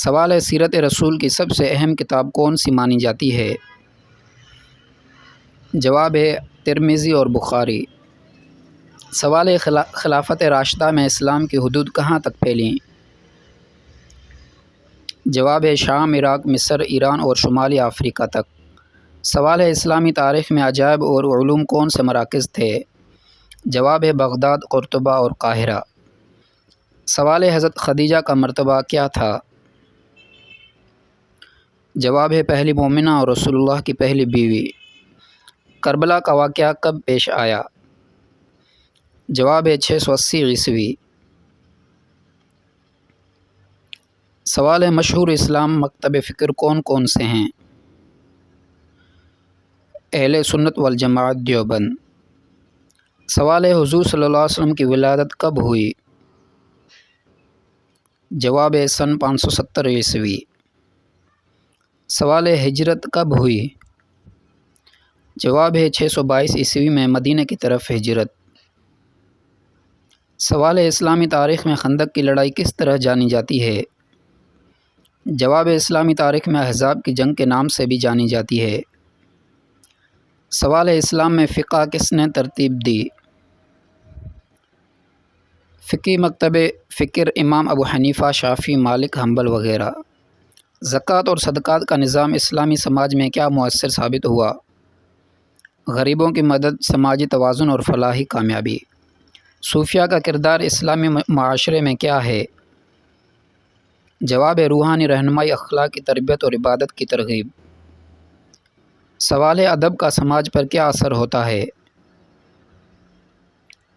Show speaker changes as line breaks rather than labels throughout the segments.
سوال ہے سیرت رسول کی سب سے اہم کتاب کون سی مانی جاتی ہے؟ جواب ہے ترمذی اور بخاری۔ سوال ہے خلافت راشدہ میں اسلام کی حدود کہاں تک پھیلیں؟ جواب ہے شام، عراق، مصر، ایران اور شمالی افریقہ تک۔ سوال ہے اسلامی تاریخ میں عجائب اور علوم کون سے مراکز تھے؟ جواب ہے بغداد، قرطبہ اور قاہرہ۔ سوال ہے حضرت خدیجہ کا مرتبہ کیا تھا؟ جواب ہے پہلی مومنہ اور رسول اللہ کی پہلی بیوی۔ کربلا کا واقعہ کب پیش آیا؟ جواب ہے 680 عیسوی۔ سوال ہے مشہور اسلام مکتب فکر کون کون سے ہیں؟ اہل سنت والجماعت دیوبند۔ سوال ہے حضور صلی اللہ علیہ وسلم کی ولادت کب ہوئی؟ جواب ہے سن 570 عیسوی۔ سوال ہے ہجرت کب ہوئی؟ جواب ہے 622 عیسوی میں مدینہ کی طرف ہجرت۔ سوال ہے اسلامی تاریخ میں خندق کی لڑائی کس طرح جانی جاتی ہے؟ جواب ہے اسلامی تاریخ میں احزاب کی جنگ کے نام سے بھی جانی جاتی ہے۔ سوال ہے اسلام میں فقہ کس نے ترتیب دی؟ فقی مکتب فکر امام ابو حنیفہ، شافعی، مالک، حنبل وغیرہ۔ زکوٰۃ اور صدقات کا نظام اسلامی سماج میں کیا مؤثر ثابت ہوا؟ غریبوں کی مدد، سماجی توازن اور فلاحی کامیابی۔ صوفیہ کا کردار اسلامی معاشرے میں کیا ہے؟ جواب ہے روحانی رہنمائی، اخلاق کی تربیت اور عبادت کی ترغیب۔ سوال ہے ادب کا سماج پر کیا اثر ہوتا ہے؟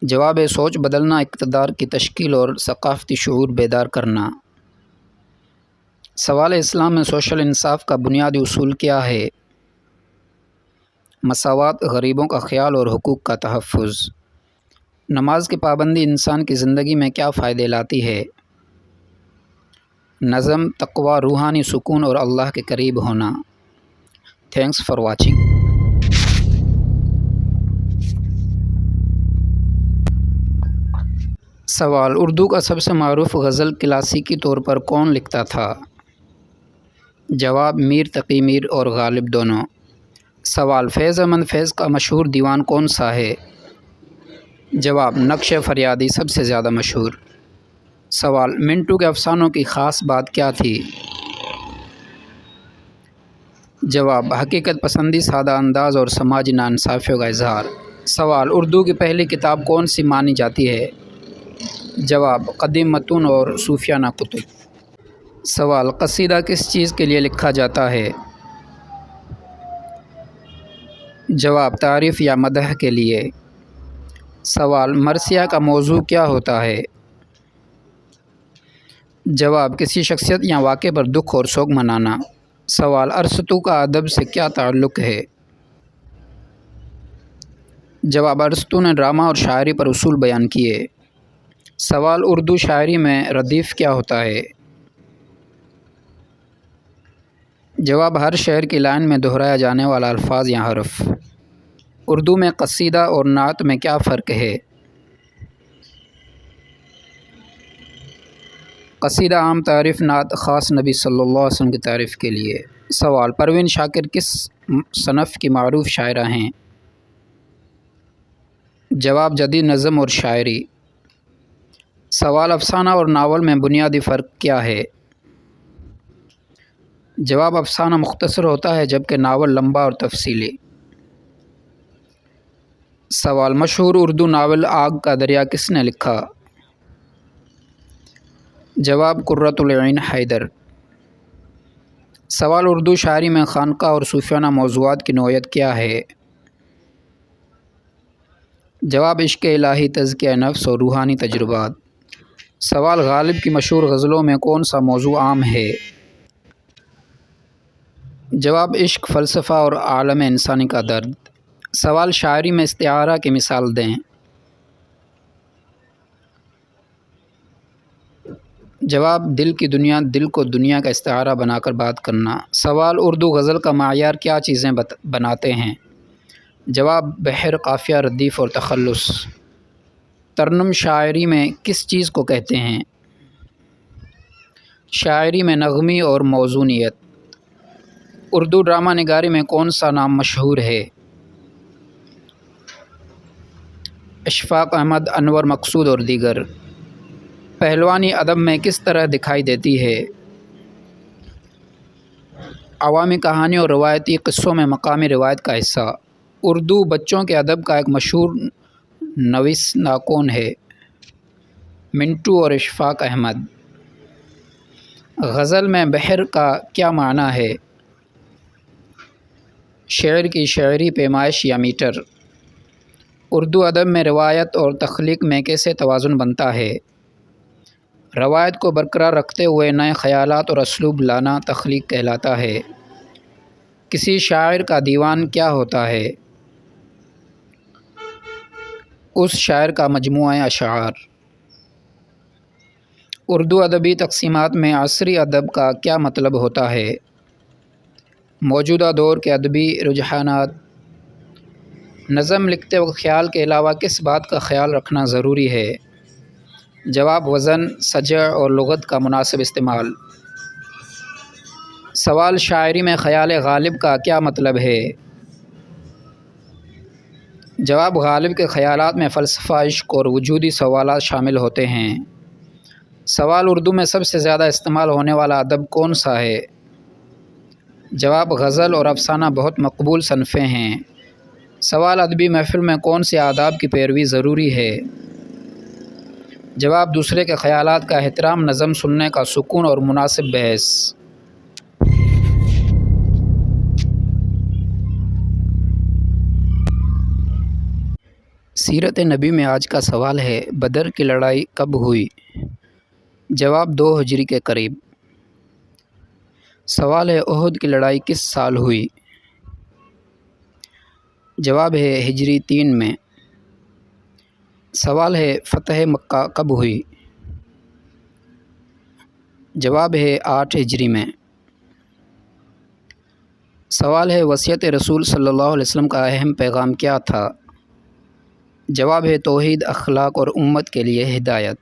جواب ہے سوچ بدلنا، اقتدار کی تشکیل اور ثقافتی شعور بیدار کرنا۔ سوال ہے اسلام میں سوشل انصاف کا بنیادی اصول کیا ہے؟ مساوات، غریبوں کا خیال اور حقوق کا تحفظ۔ نماز کی پابندی انسان کی زندگی میں کیا فائدے لاتی ہے؟ نظم، تقوی، روحانی سکون اور اللہ کے قریب ہونا۔ Thanks for watching. سوال اردو کا سب سے معروف غزل کلاسیکی طور پر کون لکھتا تھا؟ جواب میر تقی میر اور غالب دونوں۔ سوال فیض احمد فیض کا مشہور دیوان کون سا ہے؟ جواب نقش فریادی سب سے زیادہ مشہور۔ سوال منٹو کے افسانوں کی خاص بات کیا تھی؟ جواب حقیقت پسندی، سادہ انداز اور سماجی ناانصافیوں کا اظہار۔ سوال اردو کی پہلی کتاب کون سی مانی جاتی ہے؟ جواب قدیم متون اور صوفیانہ کتب۔ سوال قصیدہ کس چیز کے لیے لکھا جاتا ہے؟ جواب تعریف یا مدح کے لیے۔ سوال مرثیہ کا موضوع کیا ہوتا ہے؟ جواب کسی شخصیت یا واقعے پر دکھ اور سوگ منانا۔ سوال ارسطو کا ادب سے کیا تعلق ہے؟ جواب ارسطو نے ڈرامہ اور شاعری پر اصول بیان کیے۔ سوال اردو شاعری میں ردیف کیا ہوتا ہے؟ جواب ہر شعر کی لائن میں دہرایا جانے والا الفاظ یا حرف۔ اردو میں قصیدہ اور نعت میں کیا فرق ہے؟ قصیدہ عام تعریف، نعت خاص نبی صلی اللہ علیہ وسلم کی تعریف کے لیے۔ سوال پروین شاکر کس صنف کی معروف شاعرہ ہیں؟ جواب جدید نظم اور شاعری۔ سوال افسانہ اور ناول میں بنیادی فرق کیا ہے؟ جواب افسانہ مختصر ہوتا ہے جبکہ ناول لمبا اور تفصیلی۔ سوال مشہور اردو ناول آگ کا دریا کس نے لکھا؟ جواب قرۃ العین حیدر۔ سوال اردو شاعری میں خانقاہ اور صوفیانہ موضوعات کی نوعیت کیا ہے؟ جواب عشق الہی، تزکیہ نفس اور روحانی تجربات۔ سوال غالب کی مشہور غزلوں میں کون سا موضوع عام ہے؟ جواب عشق، فلسفہ اور عالم انسانی کا درد۔ سوال شاعری میں استعارہ کی مثال دیں۔ جواب دل کی دنیا، دل کو دنیا کا استعارہ بنا کر بات کرنا۔ سوال اردو غزل کا معیار کیا چیزیں بناتے ہیں؟ جواب بحر، قافیہ، ردیف اور تخلص۔ ترنم شاعری میں کس چیز کو کہتے ہیں؟ شاعری میں نغمی اور موزونیت۔ اردو ڈرامہ نگاری میں کون سا نام مشہور ہے؟ اشفاق احمد، انور مقصود اور دیگر۔ پہلوانی ادب میں کس طرح دکھائی دیتی ہے؟ عوامی کہانیوں اور روایتی قصوں میں مقامی روایت کا حصہ۔ اردو بچوں کے ادب کا ایک مشہور نویسندہ کون ہے؟ منٹو اور اشفاق احمد۔ غزل میں بحر کا کیا معنی ہے؟ شعر کی شعری پیمائش یا میٹر۔ اردو ادب میں روایت اور تخلیق میں کیسے توازن بنتا ہے؟ روایت کو برقرار رکھتے ہوئے نئے خیالات اور اسلوب لانا تخلیق کہلاتا ہے۔ کسی شاعر کا دیوان کیا ہوتا ہے؟ اس شاعر کا مجموعہ اشعار۔ اردو ادبی تقسیمات میں عصری ادب کا کیا مطلب ہوتا ہے؟ موجودہ دور کے ادبی رجحانات۔ نظم لکھتے وقت خیال کے علاوہ کس بات کا خیال رکھنا ضروری ہے؟ جواب، وزن، سجع اور لغت کا مناسب استعمال۔ سوال، شاعری میں خیال غالب کا کیا مطلب ہے؟ جواب، غالب کے خیالات میں فلسفہ، عشق اور وجودی سوالات شامل ہوتے ہیں۔ سوال، اردو میں سب سے زیادہ استعمال ہونے والا ادب کون سا ہے؟ جواب، غزل اور افسانہ بہت مقبول صنفیں ہیں۔ سوال، ادبی محفل میں کون سے آداب کی پیروی ضروری ہے؟ جواب، دوسرے کے خیالات کا احترام، نظم سننے کا سکون اور مناسب بحث۔ سیرت نبی میں آج کا سوال ہے، بدر کی لڑائی کب ہوئی؟ جواب، 2 ہجری کے قریب۔ سوال ہے، احد کی لڑائی کس سال ہوئی؟ جواب ہے ہجری 3 میں۔ سوال ہے، فتح مکہ کب ہوئی؟ جواب ہے 8 ہجری میں۔ سوال ہے، وصیت رسول صلی اللہ علیہ وسلم کا اہم پیغام کیا تھا؟ جواب ہے توحید، اخلاق اور امت کے لیے ہدایت۔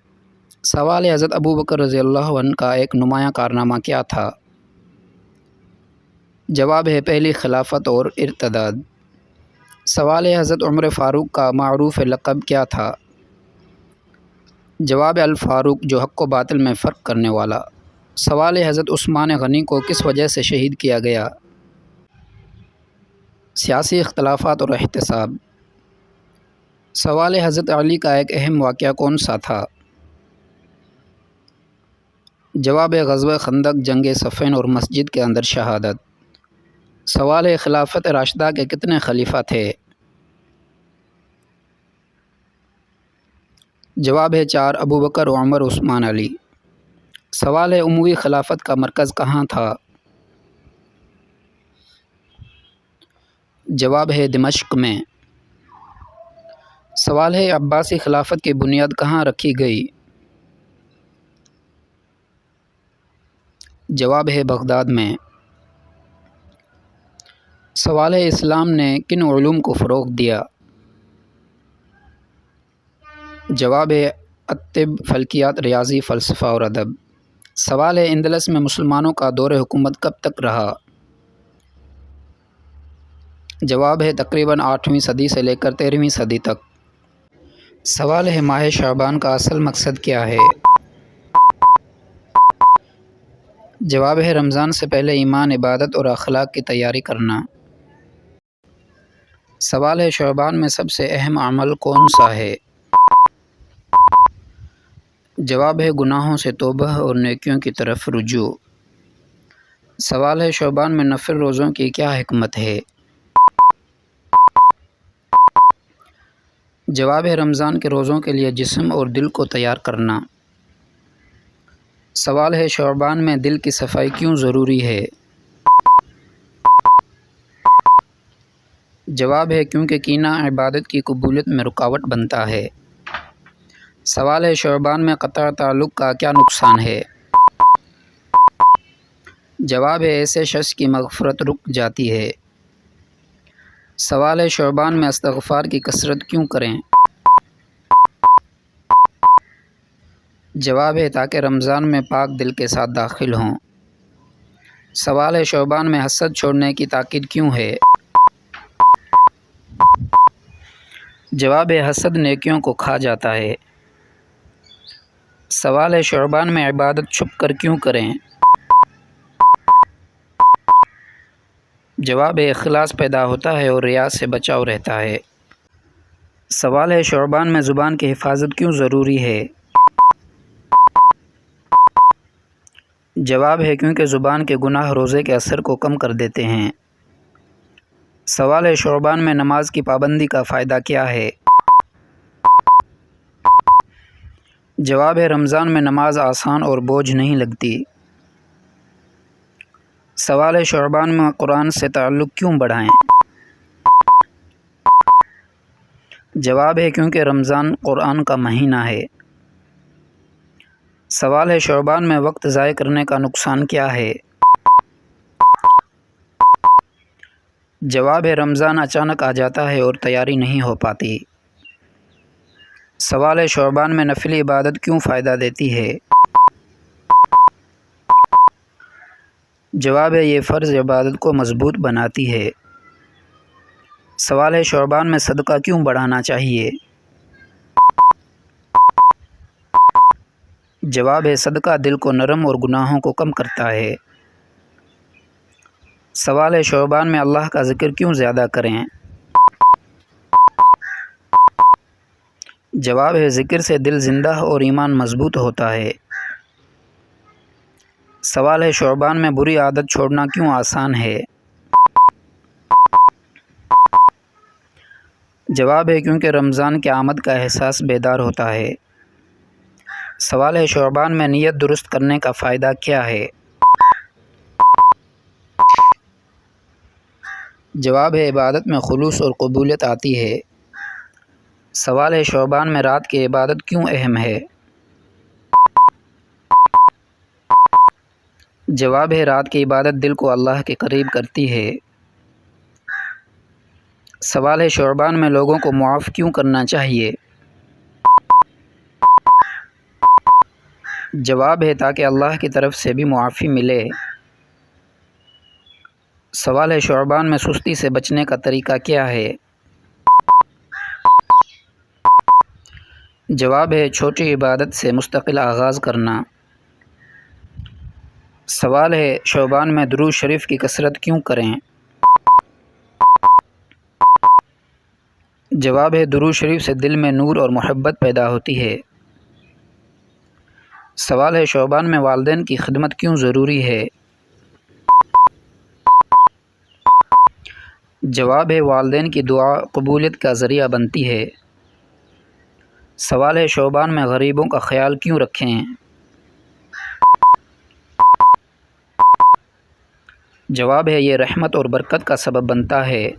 سوال ہے، حضرت ابوبکر رضی اللہ عنہ کا ایک نمایاں کارنامہ کیا تھا؟ جواب ہے پہلی خلافت اور ارتداد۔ سوال ہے، حضرت عمر فاروق کا معروف لقب کیا تھا؟ جواب الفاروق، جو حق و باطل میں فرق کرنے والا۔ سوال ہے، حضرت عثمان غنی کو کس وجہ سے شہید کیا گیا؟ سیاسی اختلافات اور احتساب۔ سوال ہے، حضرت علی کا ایک اہم واقعہ کون سا تھا؟ جواب ہے غزوہ خندق، جنگ صفین اور مسجد کے اندر شہادت۔ سوال ہے، خلافت راشدہ کے کتنے خلیفہ تھے؟ جواب ہے 4، ابوبکر، عمر، عثمان، علی۔ سوال ہے، اموی خلافت کا مرکز کہاں تھا؟ جواب ہے دمشق میں۔ سوال ہے، عباسی خلافت کی بنیاد کہاں رکھی گئی؟ جواب ہے بغداد میں۔ سوال ہے، اسلام نے کن علوم کو فروغ دیا؟ جواب ہے الطب، فلکیات، ریاضی، فلسفہ اور ادب۔ سوال ہے، اندلس میں مسلمانوں کا دور حکومت کب تک رہا؟ جواب ہے تقریباً 8ویں صدی سے لے کر 13ویں صدی تک۔ سوال ہے، ماہ شعبان کا اصل مقصد کیا ہے؟ جواب ہے رمضان سے پہلے ایمان، عبادت اور اخلاق کی تیاری کرنا۔ سوال ہے، شعبان میں سب سے اہم عمل کون سا ہے؟ جواب ہے گناہوں سے توبہ اور نیکیوں کی طرف رجوع۔ سوال ہے، شعبان میں نفل روزوں کی کیا حکمت ہے؟ جواب ہے رمضان کے روزوں کے لیے جسم اور دل کو تیار کرنا۔ سوال ہے، شعبان میں دل کی صفائی کیوں ضروری ہے؟ جواب ہے کیونکہ کینہ عبادت کی قبولیت میں رکاوٹ بنتا ہے۔ سوال ہے، شعبان میں قطع تعلق کا کیا نقصان ہے؟ جواب ہے ایسے شخص کی مغفرت رک جاتی ہے۔ سوال ہے، شعبان میں استغفار کی کثرت کیوں کریں؟ جواب ہے تاکہ رمضان میں پاک دل کے ساتھ داخل ہوں۔ سوال ہے شعبان میں حسد چھوڑنے کی تاکید کیوں ہے؟ جواب ہے حسد نیکیوں کو کھا جاتا ہے۔ سوال ہے شعبان میں عبادت چھپ کر کیوں کریں؟ جواب ہے اخلاص پیدا ہوتا ہے اور ریا سے بچاؤ رہتا ہے۔ سوال ہے شعبان میں زبان کی حفاظت کیوں ضروری ہے؟ جواب ہے کیونکہ زبان کے گناہ روزے کے اثر کو کم کر دیتے ہیں۔ سوال ہے شعبان میں نماز کی پابندی کا فائدہ کیا ہے؟ جواب ہے رمضان میں نماز آسان اور بوجھ نہیں لگتی۔ سوال ہے شعبان میں قرآن سے تعلق کیوں بڑھائیں؟ جواب ہے کیونکہ رمضان قرآن کا مہینہ ہے۔ سوال ہے شعبان میں وقت ضائع کرنے کا نقصان کیا ہے؟ جواب ہے رمضان اچانک آ جاتا ہے اور تیاری نہیں ہو پاتی۔ سوال ہے شعبان میں نفلی عبادت کیوں فائدہ دیتی ہے؟ جواب ہے یہ فرض عبادت کو مضبوط بناتی ہے۔ سوال ہے شعبان میں صدقہ کیوں بڑھانا چاہیے؟ جواب ہے صدقہ دل کو نرم اور گناہوں کو کم کرتا ہے۔ سوال ہے شعبان میں اللہ کا ذکر کیوں زیادہ کریں؟ جواب ہے ذکر سے دل زندہ اور ایمان مضبوط ہوتا ہے۔ سوال ہے شعبان میں بری عادت چھوڑنا کیوں آسان ہے؟ جواب ہے کیونکہ رمضان کی آمد کا احساس بیدار ہوتا ہے۔ سوال ہے شعبان میں نیت درست کرنے کا فائدہ کیا ہے؟ جواب ہے عبادت میں خلوص اور قبولیت آتی ہے۔ سوال ہے شعبان میں رات کی عبادت کیوں اہم ہے؟ جواب ہے رات کی عبادت دل کو اللہ کے قریب کرتی ہے۔ سوال ہے شعبان میں لوگوں کو معاف کیوں کرنا چاہیے؟ جواب ہے تاکہ اللہ کی طرف سے بھی معافی ملے۔ سوال ہے شعبان میں سستی سے بچنے کا طریقہ کیا ہے؟ جواب ہے چھوٹی عبادت سے مستقل آغاز کرنا۔ سوال ہے شعبان میں درود شریف کی کثرت کیوں کریں؟ جواب ہے درود شریف سے دل میں نور اور محبت پیدا ہوتی ہے۔ سوال ہے شعبان میں والدین کی خدمت کیوں ضروری ہے؟ جواب ہے والدین کی دعا قبولیت کا ذریعہ بنتی ہے۔ سوال ہے شعبان میں غریبوں کا خیال کیوں رکھیں؟ جواب ہے یہ رحمت اور برکت کا سبب بنتا ہے۔